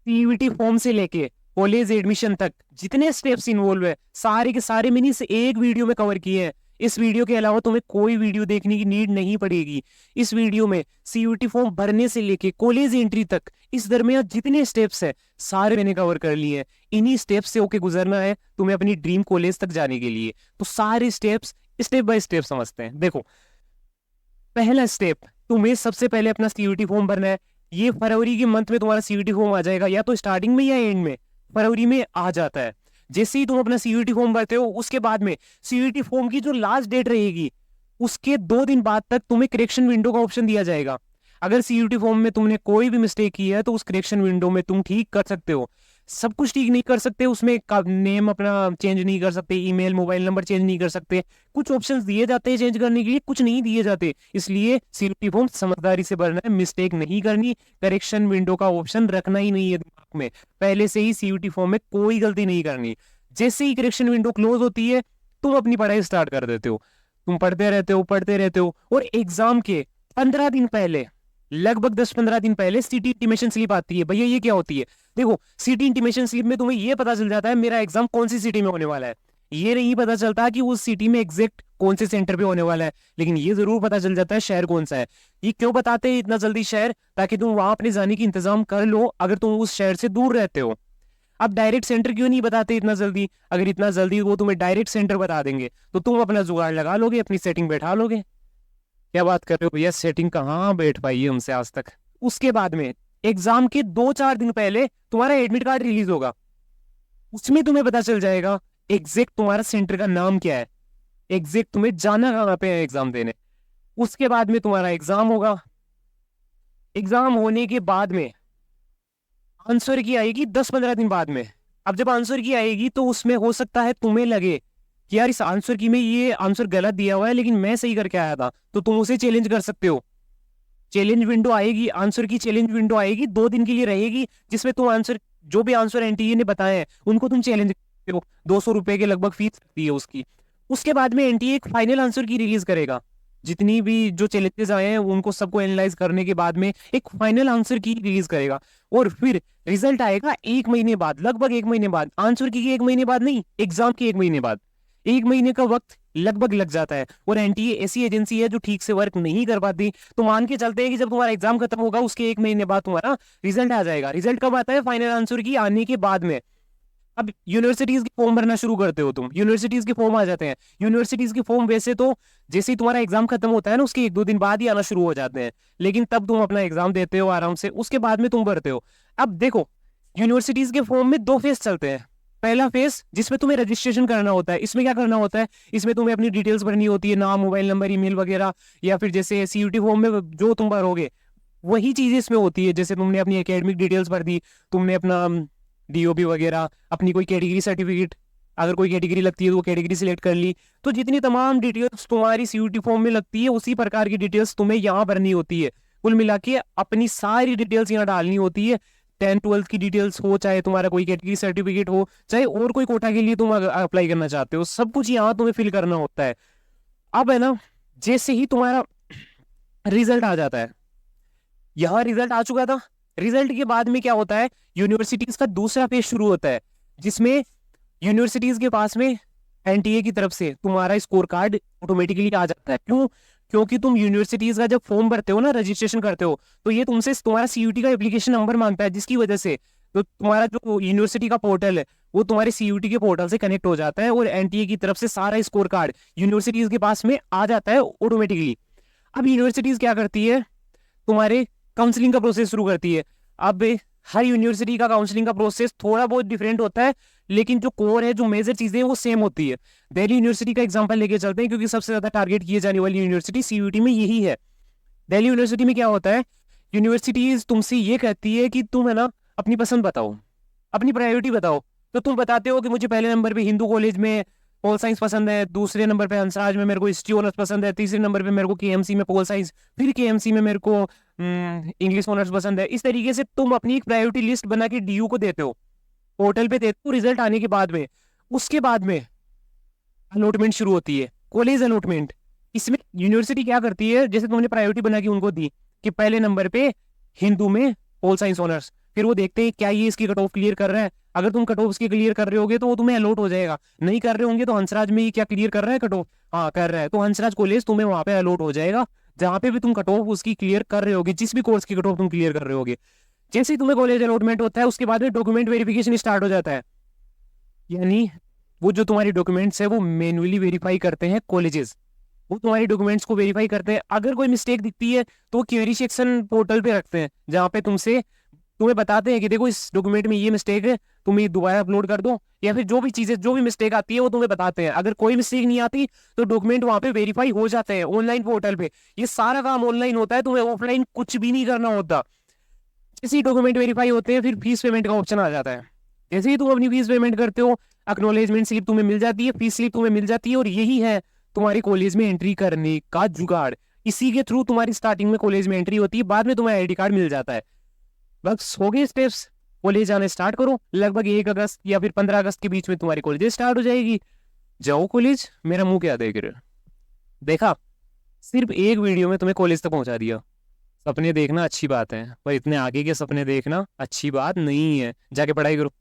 CUET form से लेके college admission तक जितने स्टेप्स इन्वॉल्व है सारे के सारे मैंने इस एक वीडियो में कवर किए हैं। इस वीडियो के अलावा तुम्हें कोई वीडियो देखने की नीड नहीं पड़ेगी। इस वीडियो में सीयूईटी फॉर्म भरने से लेके कॉलेज एंट्री तक इस दरमियान जितने स्टेप्स है सारे मैंने कवर कर लिए हैं। इन्हीं स्टेप्स से होके गुजरना है तुम्हें अपनी ड्रीम कॉलेज तक जाने के लिए। तो सारे स्टेप्स स्टेप बाय स्टेप समझते हैं। देखो, पहला स्टेप, तुम्हें सबसे पहले अपना सीयूईटी फॉर्म भरना है। ये फरवरी के मंथ में तुम्हारा सीयूईटी फॉर्म आ जाएगा, या तो स्टार्टिंग में या एंड में, फरवरी में आ जाता है। जैसे ही तुम अपना सीयूईटी फॉर्म भरते हो उसके बाद में सीयूईटी फॉर्म की जो लास्ट डेट रहेगी उसके 2 दिन बाद तक तुम्हें करेक्शन विंडो का ऑप्शन दिया जाएगा। अगर सीयूईटी फॉर्म में तुमने कोई भी मिस्टेक की है तो उस करेक्शन विंडो में तुम ठीक कर सकते हो। सब कुछ ठीक नहीं कर सकते, उसमें नेम अपना चेंज नहीं कर सकते, ईमेल मोबाइल नंबर चेंज नहीं कर सकते। कुछ ऑप्शंस दिए जाते हैं चेंज करने के लिए, कुछ नहीं दिए जाते। इसलिए सीयूईटी फॉर्म समझदारी से भरना है, मिस्टेक नहीं करनी, करेक्शन विंडो का ऑप्शन रखना ही नहीं है दिमाग में। पहले से ही सीयूईटी फॉर्म में कोई गलती नहीं करनी। जैसे ही करेक्शन विंडो क्लोज होती है तुम अपनी पढ़ाई स्टार्ट कर देते हो। तुम पढ़ते रहते हो और एग्जाम के 15 दिन पहले, लगभग 10-15 दिन पहले सिटी इंटीमेशन स्लिप आती है। भैया ये क्या होती है? देखो, सिटी इंटीमेशन स्लिप में तुम्हें ये पता चल जाता है मेरा एग्जाम कौन सी सिटी में होने वाला है। ये नहीं पता चलता कि उस सिटी में एग्जैक्ट कौन से सेंटर पे होने वाला है, लेकिन ये जरूर पता चल जाता है शहर कौन सा है। ये क्यों बताते हैं इतना जल्दी शहर? ताकि तुम वहां अपने जाने की इंतजाम कर लो अगर तुम उस शहर से दूर रहते हो। अब डायरेक्ट सेंटर क्यों नहीं बताते इतना जल्दी? अगर इतना जल्दी वो तुम्हें डायरेक्ट सेंटर बता देंगे तो तुम अपना जुगाड़ लगा लोगे, अपनी सेटिंग बैठा लोगे। क्या बात कर रहे हो भैया, सेटिंग कहाँ बैठ पाई है हमसे आज तक। उसके बाद में एग्जाम के 2-4 दिन पहले तुम्हारा एडमिट कार्ड रिलीज होगा। उसमें तुम्हें पता चल जाएगा एग्जैक्ट तुम्हारा सेंटर का नाम क्या है, एग्जैक्ट तुम्हें जाना कहाँ पे है एग्जाम देने। उसके बाद में तुम्हारा एग्जाम होगा। एग्जाम होने के बाद में आंसर की आएगी 10-15 दिन बाद में। अब जब आंसर की आएगी तो उसमें हो सकता है तुम्हें लगे कि यार इस आंसर की में ये आंसर गलत दिया हुआ है लेकिन मैं सही करके आया था, तो तुम उसे चैलेंज कर सकते हो। चैलेंज विंडो आएगी, आंसर की चैलेंज विंडो आएगी, 2 दिन के लिए रहेगी, जिसमें तुम आंसर, जो भी आंसर एनटीए ने बताए हैं उनको तुम चैलेंज करते हो। 200 रुपए के लगभग फीस लगती है उसकी। उसके बाद में एनटीए एक फाइनल आंसर की रिलीज करेगा। जितनी भी जो चैलेंजेस आए हैं उनको सबको एनालाइज करने के बाद में एक फाइनल आंसर की रिलीज करेगा। और फिर रिजल्ट आएगा 1 महीने बाद, लगभग 1 महीने बाद। आंसर की 1 महीने बाद नहीं, एग्जाम के 1 महीने बाद। 1 महीने का वक्त लगभग लग जाता है। और एनटीए ऐसी एजेंसी है जो ठीक से वर्क नहीं कर पाती। तो मान के चलते हैं कि जब तुम्हारा एग्जाम खत्म होगा उसके 1 महीने बाद तुम्हारा रिजल्ट आ जाएगा। रिजल्ट कब आता है? फाइनल आंसर की आने के बाद में। अब यूनिवर्सिटीज के फॉर्म भरना शुरू करते हो तुम, यूनिवर्सिटीज के फॉर्म आ जाते हैं। यूनिवर्सिटीज के फॉर्म वैसे तो जैसे ही तुम्हारा एग्जाम खत्म होता है ना उसके 1-2 दिन बाद ही आना शुरू हो जाते हैं, लेकिन तब तुम अपना एग्जाम देते हो आराम से, उसके बाद में तुम भरते हो। अब देखो, यूनिवर्सिटीज के फॉर्म में 2 फेज चलते हैं। पहला फेज जिसमें तुम्हें रजिस्ट्रेशन करना होता है। इसमें क्या करना होता है? इसमें तुम्हें अपनी डिटेल्स भरनी होती है, नाम मोबाइल नंबर ईमेल वगैरह, या फिर जैसे सीयूटी फॉर्म में जो तुम भरोगे वही चीजें इसमें होती है। जैसे तुमने अपनी एकेडमिक डिटेल्स भर दी, तुमने अपना डीओबी वगैरह, अपनी कोई कैटेगरी सर्टिफिकेट, अगर कोई कैटेगरी लगती है तो वो कैटेगरी सिलेक्ट कर ली। तो जितनी तमाम डिटेल्स तुम्हारी सीयूटी फॉर्म में लगती है उसी प्रकार की डिटेल्स तुम्हें यहाँ भरनी होती है। कुल मिला के अपनी सारी डिटेल्स यहाँ डालनी होती है। 10th-12th की डिटेल्स हो, चाहे तुम्हारा कोई कैटेगरी सर्टिफिकेट हो, चाहे और कोई कोटा के लिए तुम अप्लाई करना चाहते हो, सब कुछ यहाँ तुम्हें फिल करना होता है। अब है ना, जैसे ही तुम्हारा रिजल्ट आ जाता है, यहाँ रिजल्ट आ चुका था, रिजल्ट के बाद में क्या होता है? यूनिवर्सिटीज का दूसरा फेज शुरू होता है, जिसमें यूनिवर्सिटीज के पास में एनटीए की तरफ से तुम्हारा स्कोर कार्ड ऑटोमेटिकली आ जाता है। क्यों? क्योंकि तुम यूनिवर्सिटीज का जब फॉर्म भरते हो ना, रजिस्ट्रेशन करते हो, तो ये तुमसे तुम्हारा सीयूटी का एप्लीकेशन नंबर मांगता है, जिसकी वजह से तो तुम्हारा जो यूनिवर्सिटी का पोर्टल है वो तुम्हारे सीयूटी के पोर्टल से कनेक्ट हो जाता है और एनटीए की तरफ से सारा स्कोर कार्ड यूनिवर्सिटीज के पास में आ जाता है ऑटोमेटिकली। अब यूनिवर्सिटीज क्या करती है? तुम्हारे काउंसलिंग का प्रोसेस शुरू करती है। अब हर यूनिवर्सिटी का काउंसलिंग का प्रोसेस थोड़ा बहुत डिफरेंट होता है, लेकिन जो कोर है, जो मेजर चीजें हैं वो सेम होती है। दिल्ली यूनिवर्सिटी का एग्जांपल लेके चलते हैं, क्योंकि सबसे ज्यादा टारगेट किए जाने वाली यूनिवर्सिटी सीयूटी में यही है। दिल्ली यूनिवर्सिटी में क्या होता है? यूनिवर्सिटीज तुमसे ये कहती है कि तुम है ना अपनी पसंद बताओ, अपनी प्रायोरिटी बताओ। तो तुम बताते हो कि मुझे पहले नंबर पे हिंदू कॉलेज में पोल साइंस पसंद है, दूसरे नंबर पे हंसराज में मेरे को हिस्ट्री ऑनर्स पसंद है, तीसरे नंबर पे मेरे को केएमसी में पोल साइंस, फिर केएमसी में मेरे को इंग्लिश ऑनर्स पसंद है। इस तरीके से तुम अपनी एक प्रायोरिटी लिस्ट बना के डीयू को देते हो, पोर्टल पे देते हो। रिजल्ट आने के बाद में, उसके बाद में अलॉटमेंट शुरू होती है, कॉलेज अलॉटमेंट। इसमें यूनिवर्सिटी क्या करती है? जैसे तुमने प्रायोरिटी बना के उनको दी कि पहले नंबर पे हिंदू में पोल साइंस ऑनर्स, फिर वो देखते हैं क्या ये इसकी कट ऑफ क्लियर कर रहा है। अगर तुम कट ऑफ उसकी क्लियर कर रहे होगे तो वो तुम्हें अलॉट हो जाएगा, नहीं कर रहे होंगे तो हंसराज में ही क्या क्लियर कर रहा है कट ऑफ, हाँ कर रहा है, तो हंसराज कॉलेज तुम्हें वहां पे अलॉट हो जाएगा जहां पे भी तुम कट ऑफ उसकी क्लियर कर रहे होगे, जिस भी कोर्स की कट ऑफ तुम क्लियर कर रहे होगे। जैसे ही तुम्हें कॉलेज अलॉटमेंट होता है उसके बाद में डॉक्यूमेंट वेरिफिकेशन स्टार्ट हो जाता है, यानी वो जो तुम्हारी डॉक्यूमेंट्स है वो मैन्युअली वेरीफाई करते हैं कॉलेजेस, वो तुम्हारी डॉक्यूमेंट्स को वेरीफाई करते हैं। अगर कोई मिस्टेक दिखती है तो वो क्वेरी सेक्शन पोर्टल पे रखते हैं जहाँ पे तुम्हें बताते हैं कि देखो इस डॉक्यूमेंट में ये मिस्टेक है, तुम ये दोबारा अपलोड कर दो, या फिर जो भी चीजें जो भी मिस्टेक आती है वो तुम्हें बताते हैं। अगर कोई मिस्टेक नहीं आती तो डॉक्यूमेंट वहां पे वेरीफाई हो जाते हैं ऑनलाइन पोर्टल पे। ये सारा काम ऑनलाइन होता है, तुम्हें ऑफलाइन कुछ भी नहीं करना होता। जैसे ही डॉक्यूमेंट वेरीफाई होते हैं फिर फीस पेमेंट का ऑप्शन आ जाता है। जैसे ही तुम अपनी फीस पेमेंट करते हो एक्नॉलेजमेंट स्लिप तुम्हें मिल जाती है, फीस स्लिप तुम्हें मिल जाती है, और यही है तुम्हारी कॉलेज में एंट्री करने का जुगाड़। इसी के थ्रू तुम्हारी स्टार्टिंग में कॉलेज में एंट्री होती है, बाद में तुम्हें आईडी कार्ड मिल जाता है। बस हो गए स्टेप्स, कॉलेज आने स्टार्ट करो। लगभग 1 अगस्त या फिर 15 अगस्त के बीच में तुम्हारी कॉलेज स्टार्ट हो जाएगी। जाओ कॉलेज। मेरा मुंह क्या देख रहे हो, देखा, सिर्फ एक वीडियो में तुम्हें कॉलेज तक पहुंचा दिया। सपने देखना अच्छी बात है पर इतने आगे के सपने देखना अच्छी बात नहीं है। जाके पढ़ाई करो।